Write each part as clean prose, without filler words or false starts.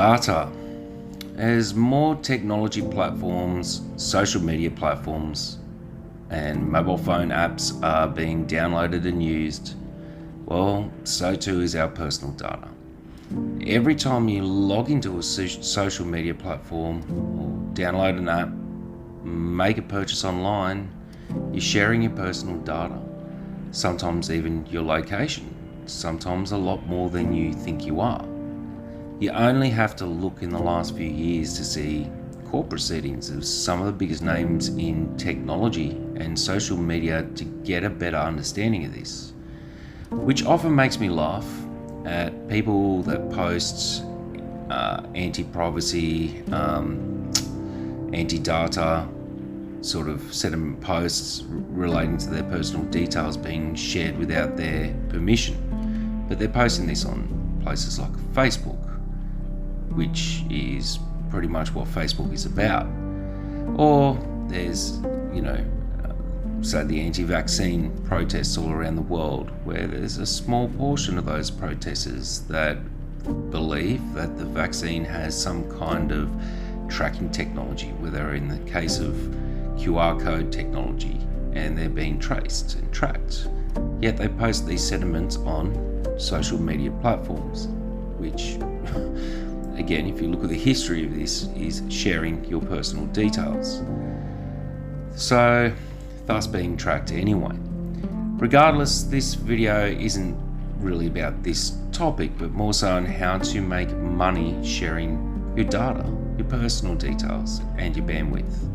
Data. As more technology platforms, social media platforms, and mobile phone apps are being downloaded and used, well, so too is our personal data. Every time you log into a social media platform or download an app, make a purchase online, you're sharing your personal data. Sometimes even your location, sometimes a lot more than you think you are. You only have to look in the last few years to see court proceedings of some of the biggest names in technology and social media to get a better understanding of this, which often makes me laugh at people that post anti-privacy, anti-data sort of sentiment posts relating to their personal details being shared without their permission. But they're posting this on places like Facebook, which is pretty much what Facebook is about. Or there's, say the anti-vaccine protests all around the world, where there's a small portion of those protesters that believe that the vaccine has some kind of tracking technology, whether in the case of QR code technology, and they're being traced and tracked. Yet they post these sentiments on social media platforms, which again, if you look at the history of this, is sharing your personal details. So, thus being tracked anyway. Regardless, this video isn't really about this topic, but more so on how to make money sharing your data, your personal details, and your bandwidth.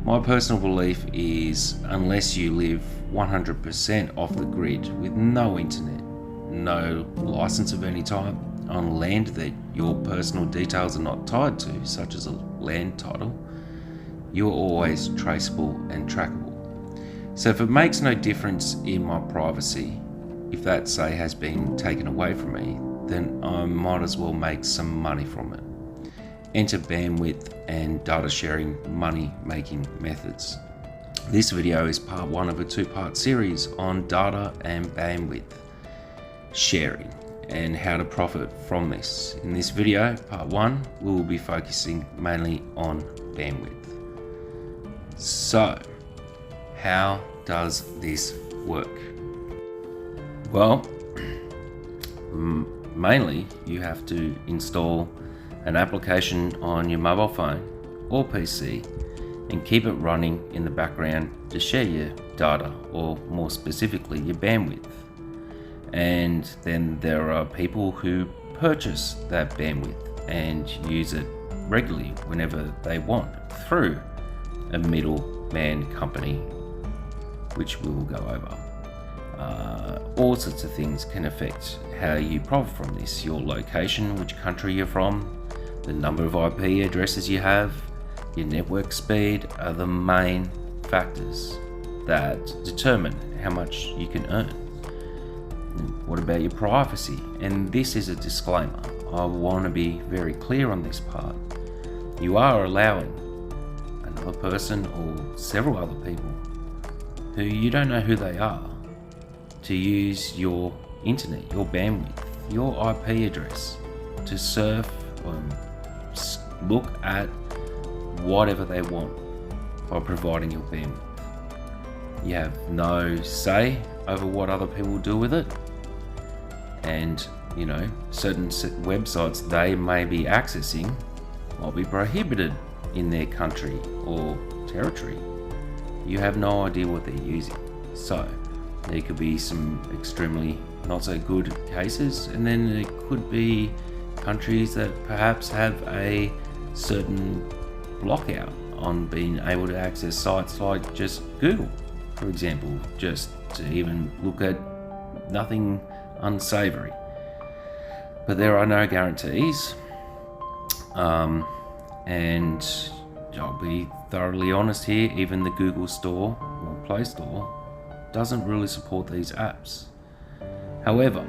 My personal belief is, unless you live 100% off the grid with no internet, no license of any type, on land that your personal details are not tied to, such as a land title, you're always traceable and trackable. So if it makes no difference in my privacy, if that, say, has been taken away from me, then I might as well make some money from it. Enter bandwidth and data sharing money making methods. This video is part one of a two-part series on data and bandwidth sharing and how to profit from this. In this video, part one, we will be focusing mainly on bandwidth. So, how does this work? Well, mainly you have to install an application on your mobile phone or PC and keep it running in the background to share your data, or more specifically your bandwidth. And then there are people who purchase that bandwidth and use it regularly whenever they want through a middleman company, which we will go over. All sorts of things can affect how you profit from this. Your location, which country you're from, the number of IP addresses you have, your network speed are the main factors that determine how much you can earn. What about your privacy? And this is a disclaimer. I want to be very clear on this part. You are allowing another person or several other people who you don't know who they are to use your internet, your bandwidth, your IP address to surf or look at whatever they want by providing your bandwidth. You have no say over what other people do with it, and certain websites they may be accessing might be prohibited in their country or territory. You have no idea what they're using. So there could be some extremely not so good cases, and then there could be countries that perhaps have a certain blockout on being able to access sites like just Google, for example, just to even look at nothing unsavory. But there are no guarantees, and I'll be thoroughly honest here, even the Google Store or Play Store doesn't really support these apps. However,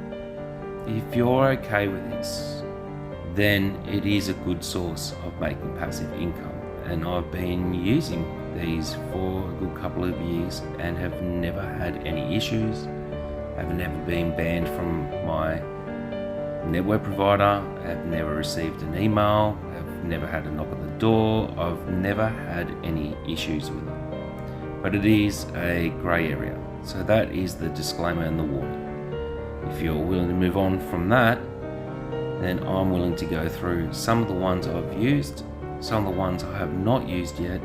if you're okay with this, then it is a good source of making passive income, and I've been using these for a good couple of years and have never had any issues. I've never been banned from my network provider. I've never received an email. I've never had a knock at the door. I've never had any issues with it. But it is a grey area. So that is the disclaimer and the warning. If you're willing to move on from that, then I'm willing to go through some of the ones I've used, some of the ones I have not used yet,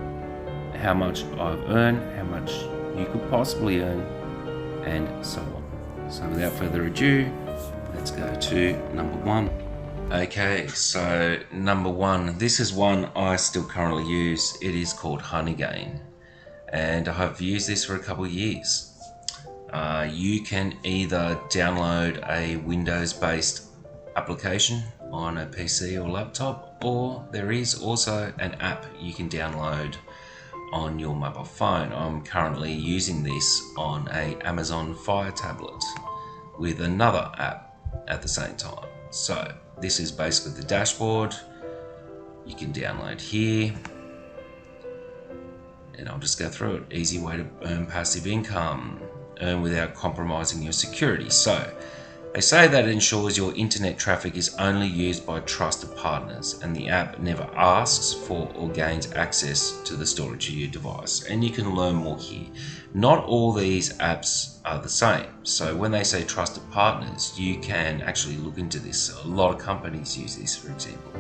how much I've earned, how much you could possibly earn, and so on. So without further ado, let's go to number one. Okay, so number one, this is one I still currently use. It is called Honeygain, and I have used this for a couple of years. You can either download a Windows-based application on a PC or laptop, or there is also an app you can download on your mobile phone. I'm currently using this on a Amazon Fire tablet with another app at the same time. So this is basically the dashboard. You can download here, and I'll just go through it. Easy way to earn passive income, earn without compromising your security. So they say that it ensures your internet traffic is only used by trusted partners, and the app never asks for or gains access to the storage of your device. And you can learn more here. Not all these apps are the same. So when they say trusted partners, you can actually look into this. A lot of companies use this, for example.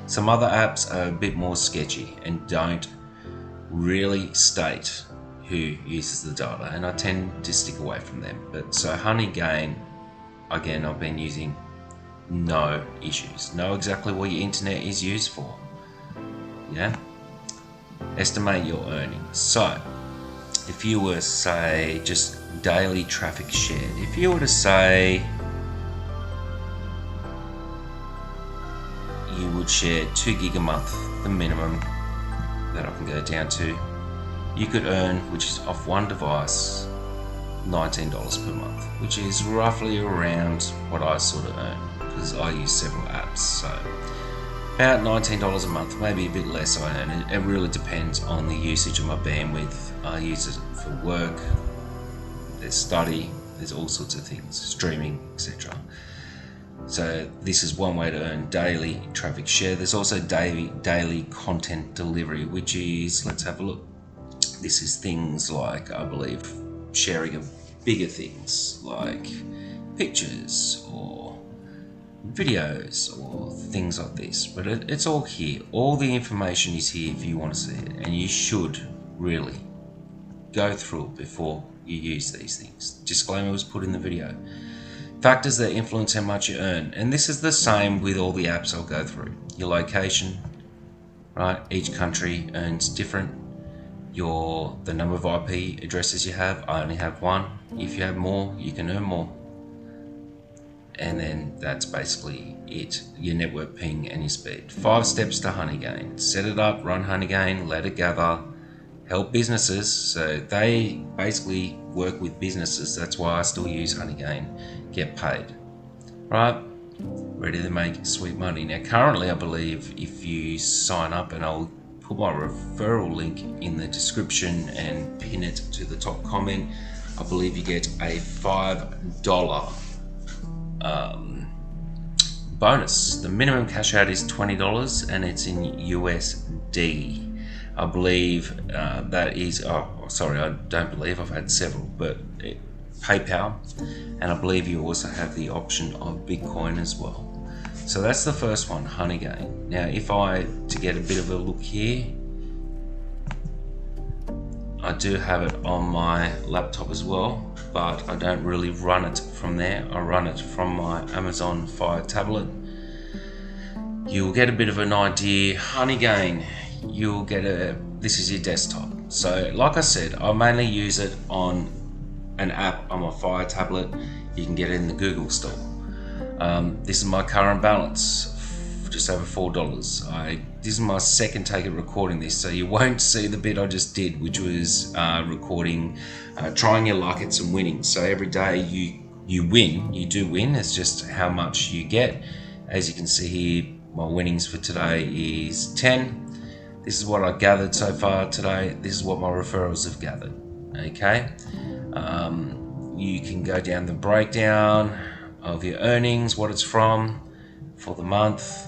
Some other apps are a bit more sketchy and don't really state who uses the data, and I tend to stick away from them. But so Honeygain, again, I've been using, no issues. Know exactly what your internet is used for. Yeah? Estimate your earnings. So, if you were, say, just daily traffic shared, if you were to say you would share 2 gig a month, the minimum that I can go down to, you could earn, which is off one device, $19 per month, which is roughly around what I sort of earn, because I use several apps. So about $19 a month, maybe a bit less I earn. It really depends on the usage of my bandwidth. I use it for work, there's study, there's all sorts of things, streaming, etc. So this is one way to earn daily traffic share. There's also daily content delivery, which is, let's have a look. This is things like, I believe, sharing of bigger things like pictures or videos or things like this. But it's all here. All the information is here if you want to see it, and you should really go through it before you use these things. Disclaimer was put in the video. Factors that influence how much you earn, and this is the same with all the apps I'll go through. Your location, right? Each country earns different. The number of IP addresses you have. I only have one. If you have more, you can earn more. And then that's basically it. Your network ping and your speed. 5 steps to Honeygain. Set it up, run Honeygain, let it gather, help businesses. So they basically work with businesses. That's why I still use Honeygain. Get paid. Right? Ready to make sweet money. Now currently I believe if you sign up, and I'll put my referral link in the description and pin it to the top comment, I believe you get a $5 bonus. The minimum cash out is $20 and it's in USD. I believe that is, I don't believe, I've had several, but PayPal, and I believe you also have the option of Bitcoin as well. So that's the first one, Honeygain. Now if I, to get a bit of a look here, I do have it on my laptop as well, but I don't really run it from there. I run it from my Amazon Fire tablet. You'll get a bit of an idea. Honeygain, you'll get this is your desktop. So like I said, I mainly use it on an app on my Fire tablet. You can get it in the Google store. This is my current balance, just over $4. This is my second take at recording this, so you won't see the bit I just did, which was recording, trying your luck at some winnings. So every day you win, you do win, it's just how much you get. As you can see here, my winnings for today is 10. This is what I gathered so far today. This is what my referrals have gathered. Okay, you can go down the breakdown of your earnings, what it's from. for the month.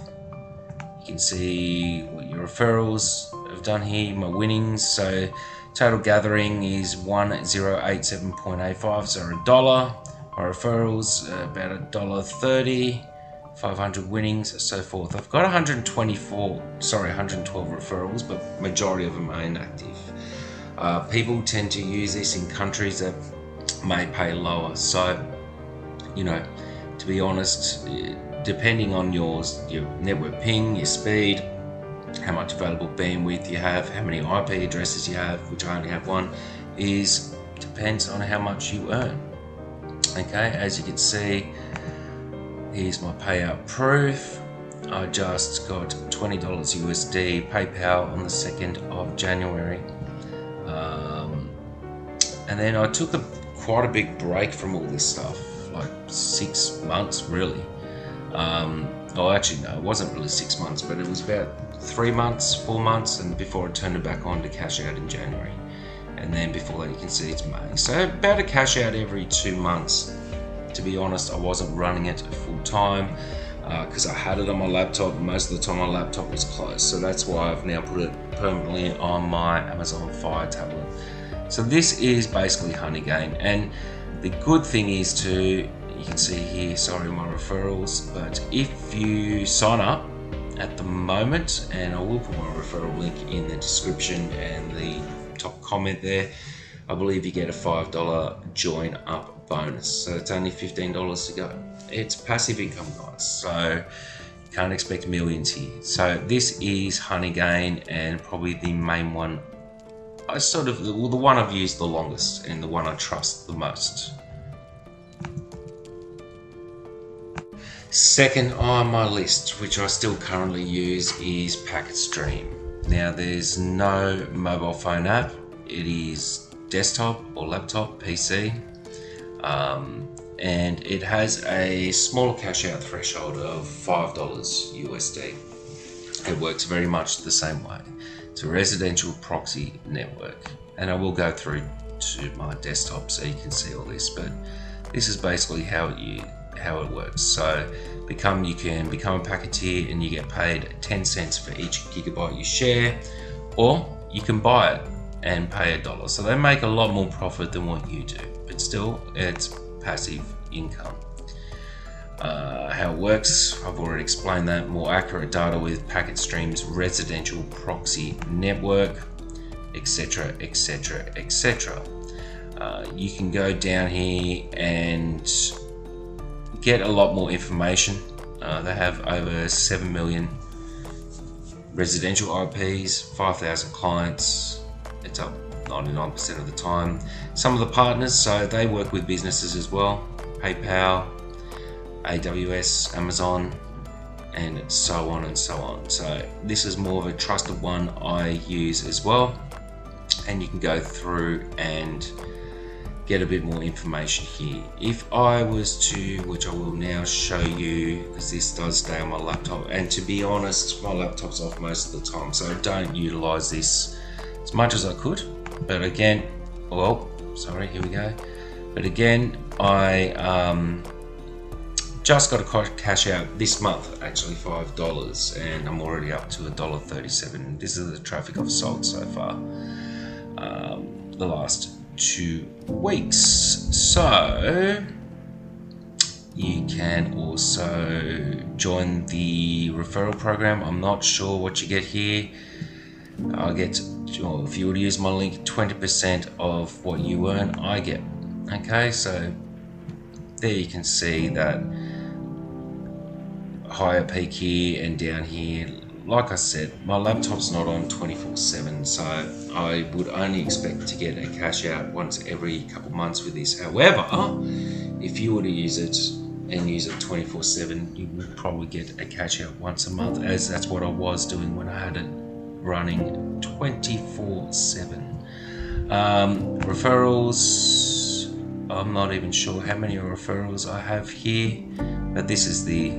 You can see what your referrals have done here, my winnings. So total gathering is 1087.85, so $1. My referrals about $1.30, 500 winnings, so forth. I've got 112 referrals, but majority of them are inactive. People tend to use this in countries that may pay lower. So, you know, to be honest, depending on your network ping, your speed, how much available bandwidth you have, how many IP addresses you have, which I only have one, depends on how much you earn. Okay, as you can see, here's my payout proof. I just got $20 USD PayPal on the 2nd of January. And then I took quite a big break from all this stuff, like 6 months really. Actually no, it wasn't really 6 months, but it was about 3 months, 4 months, and before I turned it back on to cash out in January. And then before that you can see it's May. So about a cash out every 2 months. To be honest, I wasn't running it full time because I had it on my laptop. Most of the time my laptop was closed. So that's why I've now put it permanently on my Amazon Fire tablet. So this is basically Honeygain. And the good thing is you can see here, my referrals, but if you sign up at the moment, and I will put my referral link in the description and the top comment there, I believe you get a $5 join up bonus. So it's only $15 to go. It's passive income, guys, so you can't expect millions here. So this is Honeygain, and probably the main one, the one I've used the longest and the one I trust the most. Second on my list, which I still currently use, is PacketStream. Now there's no mobile phone app. It is desktop or laptop, PC, and it has a smaller cash out threshold of $5 USD. It works very much the same way. It's a residential proxy network, and I will go through to my desktop so you can see all this, but this is basically how it works. So you can become a packeteer and you get paid 10 cents for each gigabyte you share, or you can buy it and pay $1. So they make a lot more profit than what you do, but still it's passive income. How it works, I've already explained that. More accurate data with PacketStream's residential proxy network, etc, etc, etc. You can go down here and get a lot more information. They have over 7 million residential IPs, 5,000 clients. It's up 99% of the time. Some of the partners, so they work with businesses as well, PayPal, AWS, Amazon, and so on and so on. So this is more of a trusted one I use as well, and you can go through and get a bit more information here. If I was to, which I will now show you, because this does stay on my laptop, and to be honest, my laptop's off most of the time, so I don't utilize this as much as I could. But again, here we go. But again, I just got a cash out this month, actually $5, and I'm already up to $1.37. This is the traffic I've sold so far the last 2 weeks. So you can also join the referral program. I'm not sure what you get here. I get, if you would use my link, 20% of what you earn I get. Okay, so there you can see that higher peak here and down here. Like I said, my laptop's not on 24/7, so I would only expect to get a cash out once every couple months with this. However, if you were to use it and use it 24/7, you would probably get a cash out once a month, as that's what I was doing when I had it running 24/7. Referrals, I'm not even sure how many referrals I have here, but this is the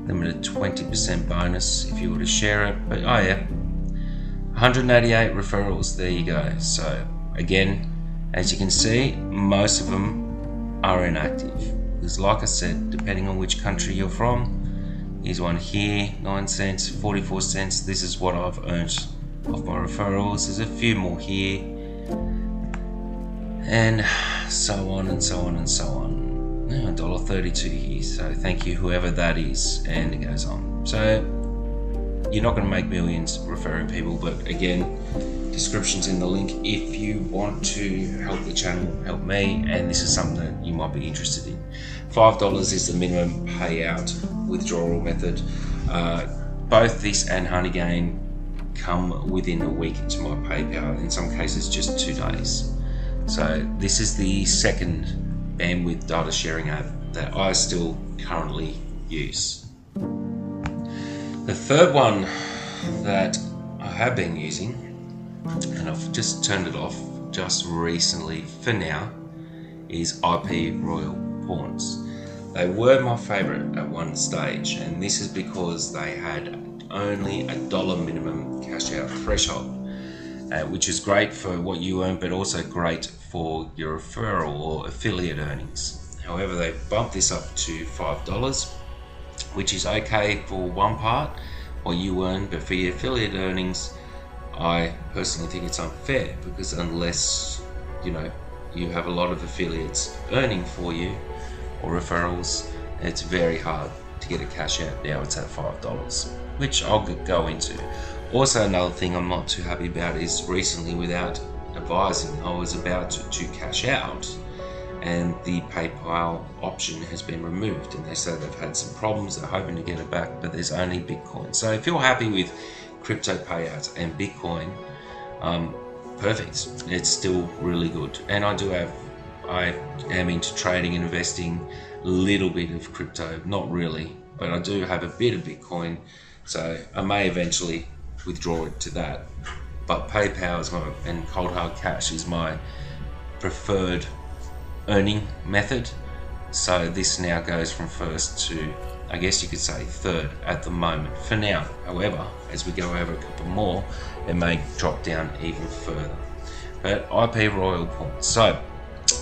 limited 20% bonus if you were to share it. But 188 referrals, there you go. So again, as you can see, most of them are inactive, because like I said, depending on which country you're from, Here's one here, 9 cents, 44 cents. This is what I've earned off my referrals. There's a few more here, and so on and so on and so on. $1.32 here, so thank you whoever that is, and it goes on. So you're not going to make millions referring people, but again, description's in the link if you want to help the channel, help me, and this is something that you might be interested in. $5 is the minimum payout withdrawal method. Both this and Honeygain come within a week to my PayPal, in some cases just 2 days. So this is the second bandwidth data sharing app that I still currently use. The third one that I have been using, and I've just turned it off just recently for now, is IP Royal Pawns. They were my favorite at one stage, and this is because they had only a $1 minimum cash out threshold, which is great for what you earn, but also great for your referral or affiliate earnings. However, they bumped this up to $5, which is okay for one part, what you earn, but for your affiliate earnings, I personally think it's unfair, because unless you have a lot of affiliates earning for you or referrals, it's very hard to get a cash out. Now it's at $5, which I'll go into. Also, another thing I'm not too happy about is recently, without advising, I was about to cash out, and the PayPal option has been removed, and they say they've had some problems. They're hoping to get it back, but there's only Bitcoin. So if you're happy with crypto payouts and Bitcoin, perfect. It's still really good. And I am into trading and investing, a little bit of crypto, not really, but I do have a bit of Bitcoin, so I may eventually withdraw it to that. But PayPal is and cold hard cash is my preferred earning method. So this now goes from first to, I guess you could say, third at the moment for now. However, as we go over a couple more, it may drop down even further. But IP Royal Pawns. So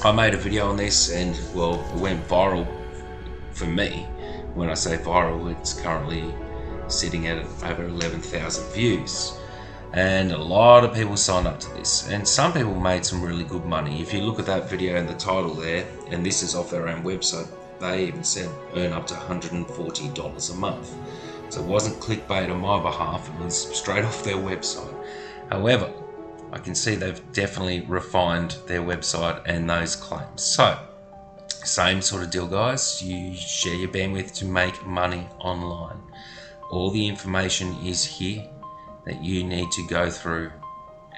I made a video on this, and well, it went viral for me. When I say viral, it's currently sitting at over 11,000 views. And a lot of people signed up to this, and some people made some really good money. If you look at that video and the title there, and this is off their own website, they even said earn up to $140 a month. So it wasn't clickbait on my behalf, it was straight off their website. However, I can see they've definitely refined their website and those claims. So, same sort of deal, guys. You share your bandwidth to make money online. All the information is here that you need to go through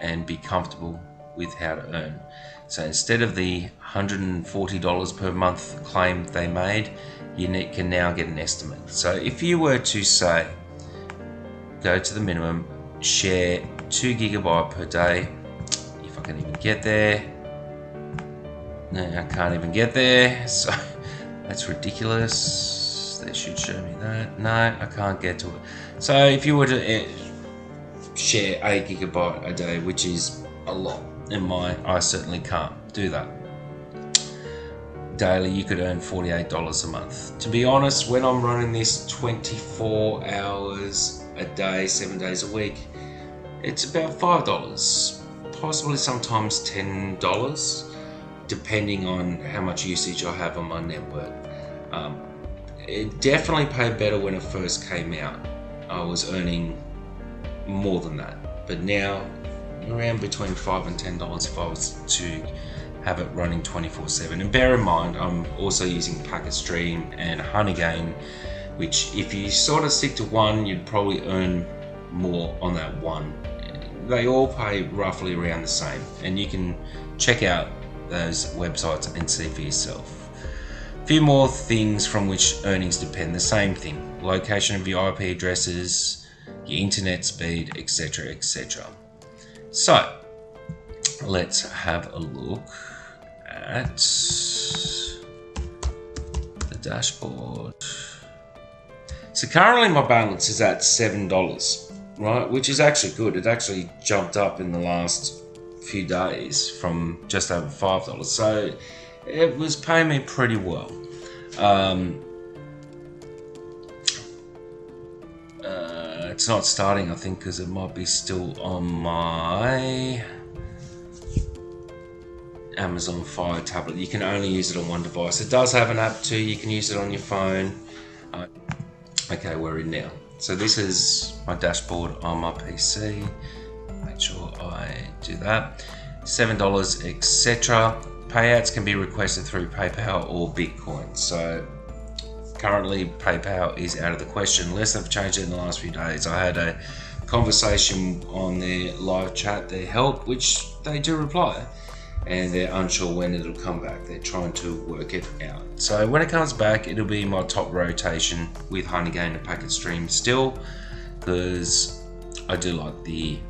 and be comfortable with how to earn. So instead of the $140 per month claim they made, you can now get an estimate. So if you were to say, go to the minimum, share 2 GB per day, if I can even get there, no, I can't even get there, so that's ridiculous. They should show me that. No, I can't get to it. So if you were to share 8 GB a day, which is a lot, and I certainly can't do that. Daily, you could earn $48 a month. To be honest, when I'm running this 24 hours a day, 7 days a week, it's about $5, possibly sometimes $10, depending on how much usage I have on my network. It definitely paid better when it first came out. I was earning more than that, but now around between $5 and $10 if I was to have it running 24/7. And bear in mind, I'm also using Packet Stream and Honeygain, which if you sort of stick to one, you'd probably earn more on that one. They all pay roughly around the same, and you can check out those websites and see for yourself. A few more things from which earnings depend. The same thing: location of your IP addresses, your internet speed, etc., etc. So let's have a look at the dashboard. So currently my balance is at $7, right, which is actually good. It actually jumped up in the last few days from just over $5, so it was paying me pretty well. It's not starting, I think, because it might be still on my Amazon Fire tablet. You can only use it on one device. It does have an app too. You can use it on your phone. Okay, we're in now. So this is my dashboard on my PC. Make sure I do that. $7, etc. Payouts can be requested through PayPal or Bitcoin. So currently PayPal is out of the question unless they've changed it in the last few days. I had a conversation on their live chat, their help, which they do reply, and they're unsure when it'll come back. They're trying to work it out. So when it comes back, it'll be my top rotation with Honeygain and Packet Stream still, because I do like the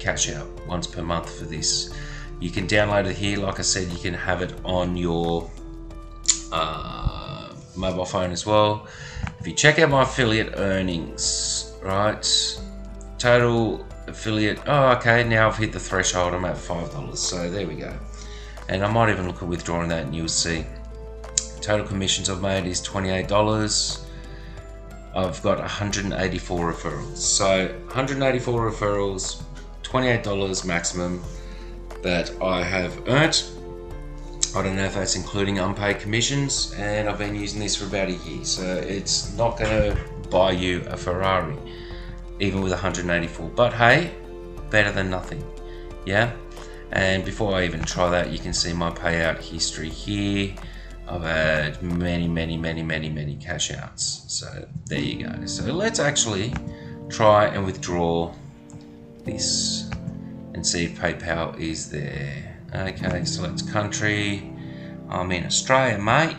cash out once per month for this. You can download it here. Like I said, you can have it on your mobile phone as well. If you check out my affiliate earnings, right, total affiliate, oh okay, now I've hit the threshold. I'm at $5, so there we go. And I might even look at withdrawing that, and you'll see total commissions I've made is $28. I've got 184 referrals, so 184 referrals, $28 maximum that I have earned. I don't know if that's including unpaid commissions, and I've been using this for about a year, so it's not going to buy you a Ferrari even with 184, but hey, better than nothing. Yeah. And before I even try that, you can see my payout history here. I've had many cash outs, so there you go. So let's actually try and withdraw this and see if PayPal is there. Okay, select country. I'm in Australia, mate.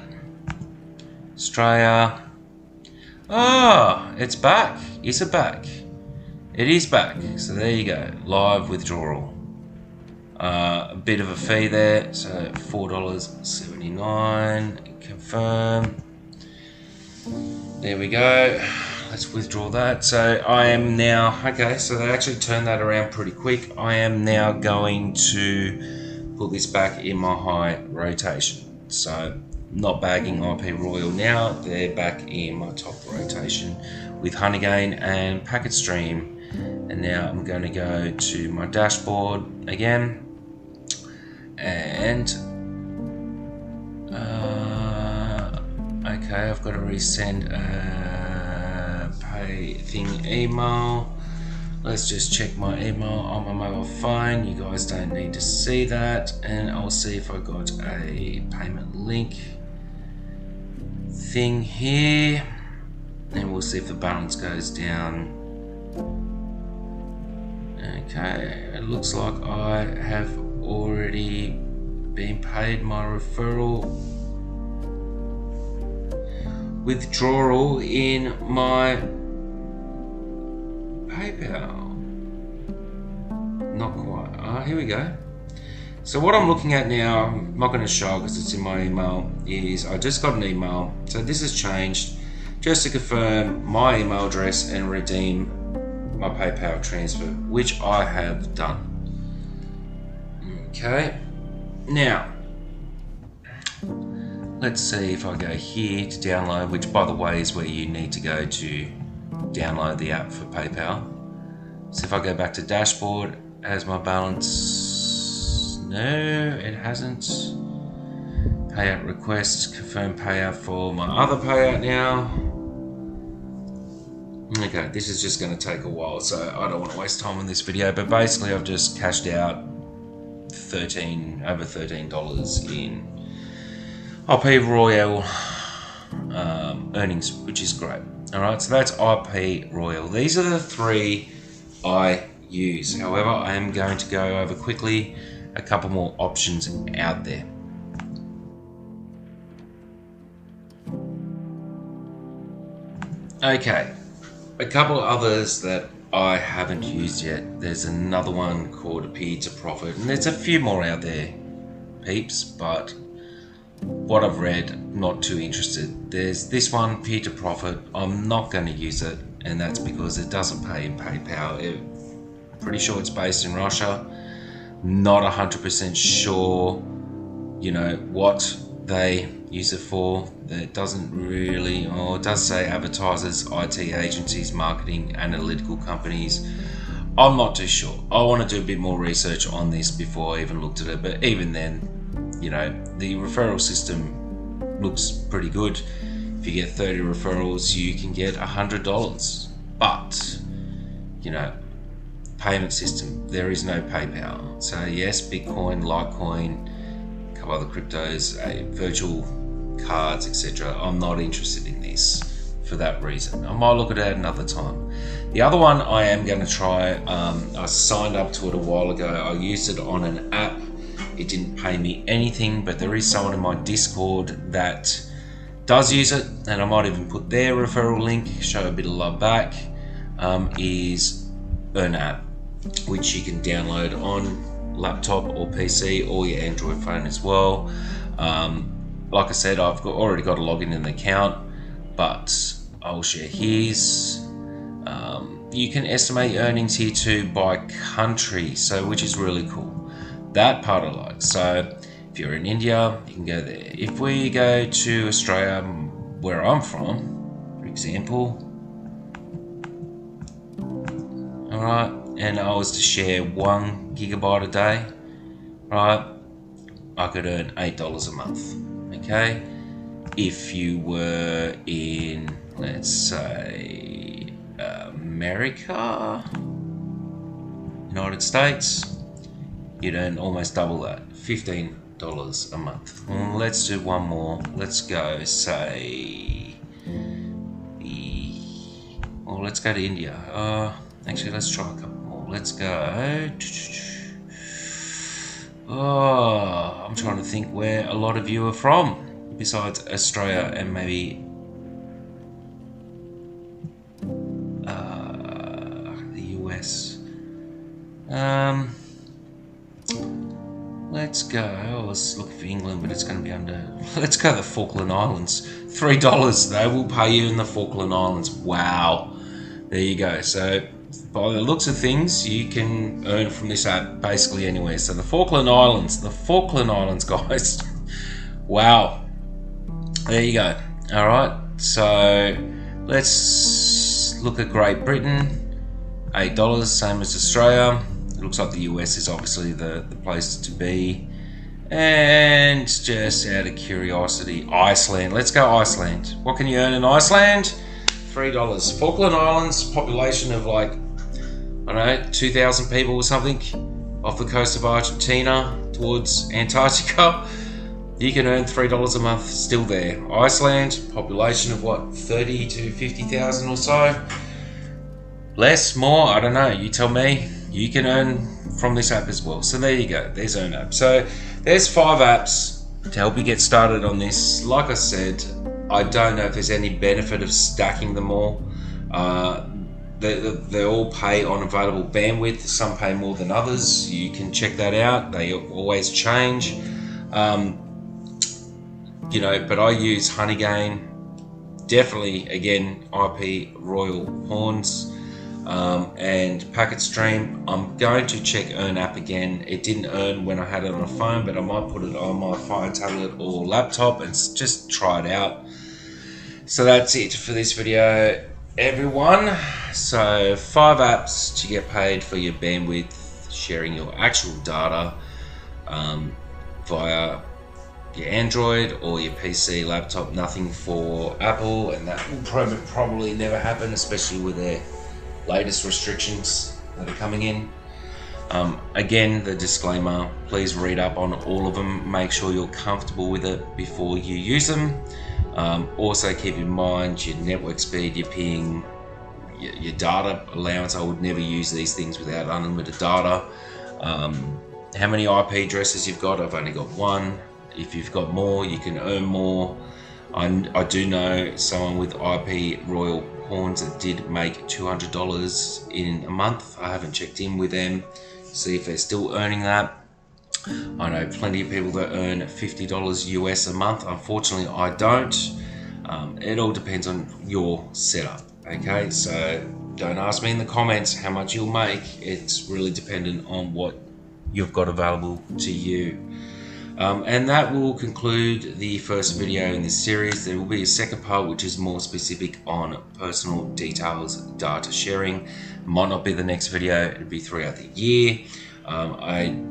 Australia. Oh, it's back. Is it back? It is back. So there you go. Live withdrawal. A bit of a fee there. So $4.79. Confirm. There we go. Let's withdraw that. So I am now, okay, so they actually turned that around pretty quick. I am now going to put this back in my high rotation. So not bagging IP Royal now, they're back in my top rotation with Honeygain and Packet Stream. And now I'm going to go to my dashboard again, and okay, I've got to resend a pay thing email. Let's just check my email on my mobile phone. You guys don't need to see that, and I'll see if I got a payment link thing here, and we'll see if the balance goes down. Okay, it looks like I have already been paid my referral withdrawal in my PayPal. Not quite. Here we go. So what I'm looking at now, I'm not going to show because it's in my email, is I just got an email. So this has changed just to confirm my email address and redeem my PayPal transfer, which I have done. Okay, now let's see if I go here to download, which by the way is where you need to go to download the app for PayPal. So if I go back to dashboard, has my balance? No, it hasn't. Payout request, confirm payout for my other payout now. Okay, this is just going to take a while, so I don't want to waste time on this video, but basically I've just cashed out over $13 in IP Royal earnings, which is great. Alright, so that's IP Royal. These are the three I use. However, I am going to go over quickly a couple more options out there. Okay, a couple of others that I haven't used yet. There's another one called Appear to Profit, and there's a few more out there, peeps, but what I've read, not too interested. There's this one, Appear to Profit. I'm not going to use it, and that's because it doesn't pay in PayPal. Pretty sure it's based in Russia. Not 100% sure, you know, what they use it for. It doesn't really, or it does say advertisers, IT agencies, marketing, analytical companies. I'm not too sure. I want to do a bit more research on this before I even looked at it, but even then, you know, the referral system looks pretty good. If you get 30 referrals, you can get $100. But, you know, payment system, there is no PayPal. So yes, Bitcoin, Litecoin, a couple other cryptos, virtual cards, etc. I'm not interested in this for that reason. I might look at it another time. The other one I am going to try, I signed up to it a while ago. I used it on an app. It didn't pay me anything, but there is someone in my Discord that does use it, and I might even put their referral link, show a bit of love back, is an app which you can download on laptop or PC or your Android phone as well. Like I said, I've already got a login in the account, but I'll share his. You can estimate earnings here too by country, so which is really cool. That part I like. So if you're in India, you can go there. If we go to Australia, where I'm from, for example, alright, and I was to share 1 gigabyte a day, right, I could earn $8 a month, okay? If you were in, let's say, America, United States, you'd earn almost double that, $15 a month. Let's do one more. Let's go, say, well, let's go to India. Actually, let's try a couple more. Let's go. Oh, I'm trying to think where a lot of you are from, besides Australia and maybe the US. Let's go. I was looking for England, but it's going to be under. Let's go to the Falkland Islands. $3 they will pay you in the Falkland Islands. Wow. There you go. So by the looks of things, you can earn from this app basically anywhere. So the Falkland Islands, guys. Wow. There you go. All right. So let's look at Great Britain. $8, same as Australia. It looks like the US is obviously the place to be. And just out of curiosity, Iceland. Let's go Iceland. What can you earn in Iceland? $3. Falkland Islands, population of like, I don't know, 2,000 people or something, off the coast of Argentina towards Antarctica. You can earn $3 a month still there. Iceland, population of what, 30 to 50,000 or so? Less, more, I don't know, you tell me. You can earn from this app as well. So there you go, there's Earn App. So there's 5 apps to help you get started on this. Like I said, I don't know if there's any benefit of stacking them all. They all pay on available bandwidth. Some pay more than others. You can check that out. They always change. You know, but I use Honeygain. Definitely, again, IP Royal Horns. And Packet Stream. I'm going to check Earn App again. It didn't earn when I had it on a phone, but I might put it on my phone, tablet or laptop and just try it out. So that's it for this video, everyone. So 5 apps to get paid for your bandwidth, sharing your actual data via your Android or your PC, laptop. Nothing for Apple, and that will probably never happen, especially with their latest restrictions that are coming in. Again, the disclaimer, please read up on all of them. Make sure you're comfortable with it before you use them. Also keep in mind your network speed, your ping, your data allowance. I would never use these things without unlimited data. How many IP addresses you've got? I've only got 1. If you've got more, you can earn more. I do know someone with IP Royal Horns that did make $200 in a month. I haven't checked in with them to see if they're still earning that. I know plenty of people that earn $50 US a month. Unfortunately, I don't. It all depends on your setup, okay? So don't ask me in the comments how much you'll make. It's really dependent on what you've got available to you. And that will conclude the first video in this series. There will be a second part which is more specific on personal details data sharing. Might not be the next video, it'll be throughout the year.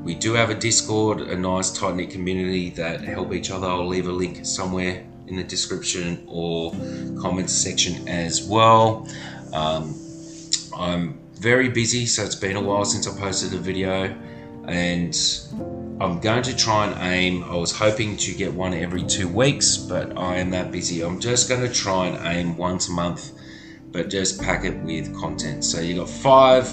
We do have a Discord, a nice tight-knit community that help each other. I'll leave a link somewhere in the description or comments section as well. I'm very busy, so it's been a while since I posted a video, and I'm going to try and aim, I was hoping to get one every 2 weeks, but I am that busy. I'm just going to try and aim once a month, but just pack it with content. So you got 5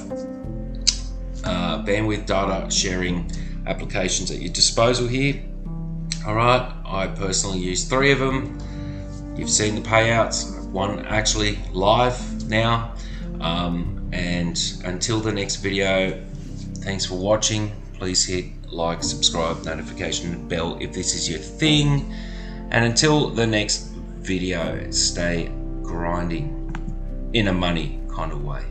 bandwidth data sharing applications at your disposal here. All right, I personally use 3 of them. You've seen the payouts, one actually live now. And until the next video, thanks for watching. Please hit like, subscribe, notification bell if this is your thing. And until the next video, stay grinding in a money kind of way.